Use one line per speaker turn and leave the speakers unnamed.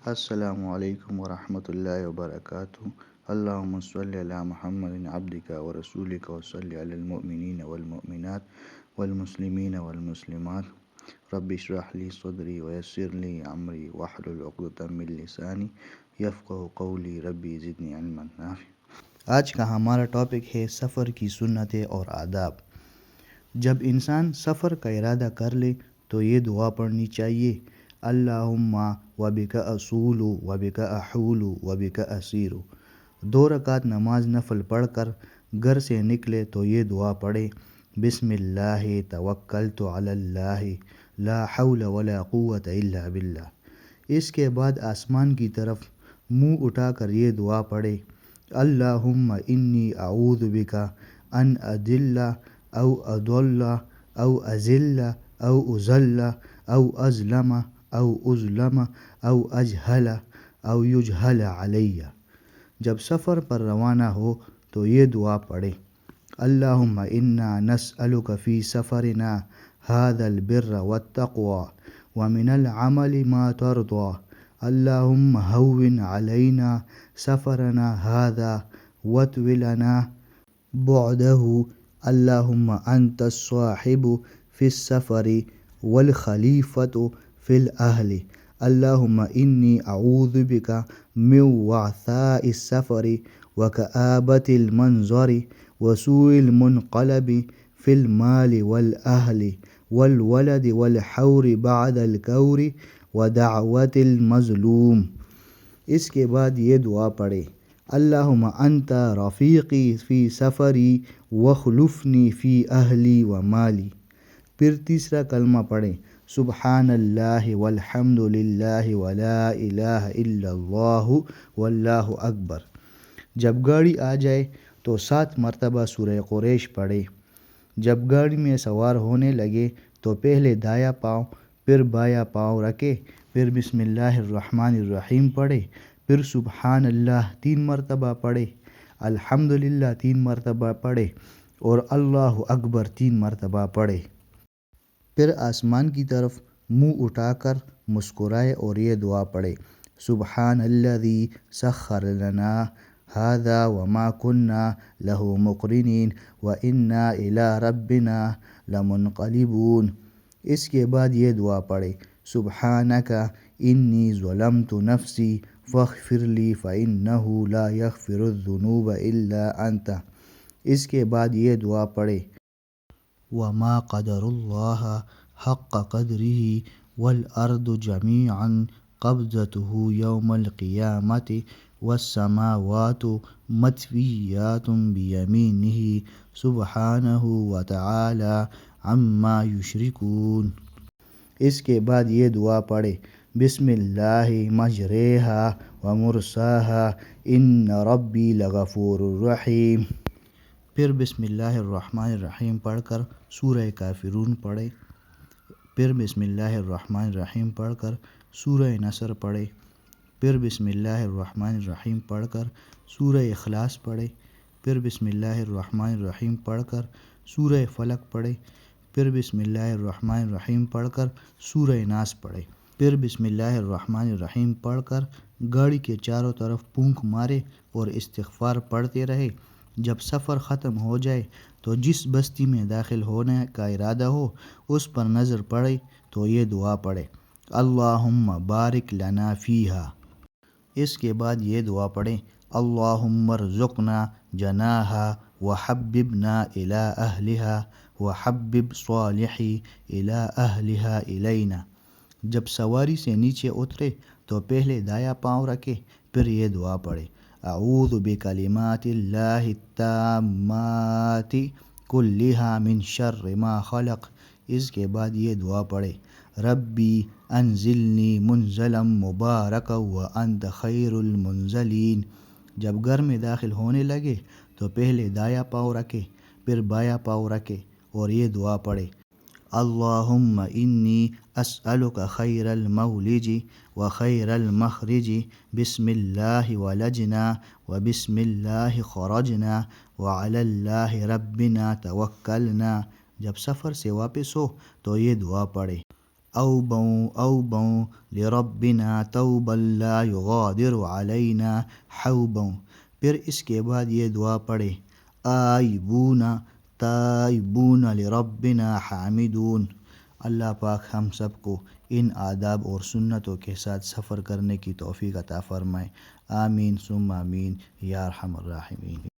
السلام علیکم ورحمۃ اللہ وبرکاتہ۔ اللہم صلی علی محمد عبدک ورسولک وصلی علی المؤمنین والمؤمنات والمسلمین والمسلمات۔ رب اشرح لی صدری ویسر لی امری واحلل عقدۃ من لسانی یفقہوا قولی، ربی زدنی علما نافعا۔ آج کا ہمارا ٹاپک ہے سفر کی سنتیں اور آداب۔ جب انسان سفر کا ارادہ کر لے تو یہ دعا پڑھنی چاہیے: اللہم وبک اصول وبک احول وبک اسیر۔ 2 رکعت نماز نفل پڑھ کر گھر سے نکلے تو یہ دعا پڑھے: بسم اللہ توکلت علی اللہ لا حول ولا قوۃ الا باللہ۔ اس کے بعد آسمان کی طرف منہ اٹھا کر یہ دعا پڑھے: اللہم انی اعوذ بک ان اضل او اضل او اذل او اضل او اظلم او اظلم او اجہل او یجہل علی۔ جب سفر پر روانہ ہو تو یہ دعا پڑھے: اللہم انا نسألک فی سفرنا ھذا البر والتقوی ومن العمل ما ترضی، اللہم ھون علینا سفرنا ھذا واطوی لنا بعدہ، اللہم انت الصاحب فی السفر والخلیفۃ فی الاہل، اللہم انی اعوذ بک من وعثاء السفر وکآبۃ المنظر وسوء المنقلب فی المال والاہل والولد والحور بعد الکور ودعوۃ المظلوم۔ اس کے بعد یہ دعا پڑھے: اللہم انت رفیقی فی سفری واخلفنی فی اہلی و مالی۔ پھر تیسرا کلمہ پڑھیں: سبحان اللہ والحمد للہ ولا الہ الا اللہ واللہ اکبر۔ جب گاڑی آ جائے تو 7 مرتبہ سورہ قریش پڑھے۔ جب گاڑی میں سوار ہونے لگے تو پہلے دایاں پاؤں پھر بایاں پاؤں رکھے، پھر بسم اللہ الرحمن الرحیم پڑھے، پھر سبحان اللہ 3 مرتبہ پڑھے، الحمدللہ 3 مرتبہ پڑھے اور اللہ اکبر 3 مرتبہ پڑھے۔ پھر آسمان کی طرف منہ اٹھا کر مسکرائے اور یہ دعا پڑھے: سبحان الذی سخر لنا ھذا وما کنا لہ مقرنین وانا الی ربنا لمنقلبون۔ اس کے بعد یہ دعا پڑھے: سبحانک انی ظلمت نفسی فاغفر لی فانہ لا یغفر الذنوب الا انت۔ اس کے بعد یہ دعا پڑھے: وما قدر اللہ حق قدرہ والارض جمیعا قبضتہ یوم القیامۃ والسماوات مطویات بیمینہ سبحانہ وتعالی عما یشرکون۔ اس کے بعد یہ دعا پڑھے: بسم اللہ مجریہا ومرساہا ان ربی لغفور رحیم۔ پھر بسم اللہ الرحمن الرحیم پڑھ کر سورہ کافرون پڑھے، پھر بسم اللہ الرحمن الرحیم پڑھ کر سورہ نصر پڑھے، پھر بسم اللہ الرحمن الرحیم پڑھ کر سورہ اخلاص پڑھے، پھر بسم اللہ الرحمن الرحیم پڑھ کر سورہ فلق پڑھے، پھر بسم اللہ الرحمن الرحیم پڑھ کر سورہ ناس پڑھے، پھر بسم اللہ الرحمن الرحیم پڑھ کر گاڑی کے چاروں طرف پھونک مارے اور استغفار پڑھتے رہے۔ جب سفر ختم ہو جائے تو جس بستی میں داخل ہونے کا ارادہ ہو اس پر نظر پڑے تو یہ دعا پڑھے: اللہم بارک لنا فیہا۔ اس کے بعد یہ دعا پڑھیں: اللہم ارزقنا جناھا وحببنا الی اہلھا وحبب صالحی الی اہلھا الینا۔ جب سواری سے نیچے اترے تو پہلے دایاں پاؤں رکھے، پھر یہ دعا پڑھے: اعوذ بکلمات اللہ التامات کلھا من شر ما خلق۔ اس کے بعد یہ دعا پڑھے: ربی انزلنی منزلا مبارکا وانت خیر المنزلین۔ جب گھر میں داخل ہونے لگے تو پہلے دایاں پاؤں رکھے، پھر بایاں پاؤں رکھے اور یہ دعا پڑھے: اللہم انی اسألک خیر المولج وخیر المخرج، بسم اللہ ولجنا وبسم اللہ خرجنا وعلی اللہ ربنا توکلنا۔ جب سفر سے واپس ہو تو یہ دعا پڑھے: اوبوا لربنا توبا لا یغادر علینا حوبا۔ پھر اس کے بعد یہ دعا پڑھے، آئبون تائبون لربنا حامدون۔ اللہ پاک ہم سب کو ان آداب اور سنتوں کے ساتھ سفر کرنے کی توفیق عطا فرمائے، آمین ثم آمین یا ارحم الراحمین۔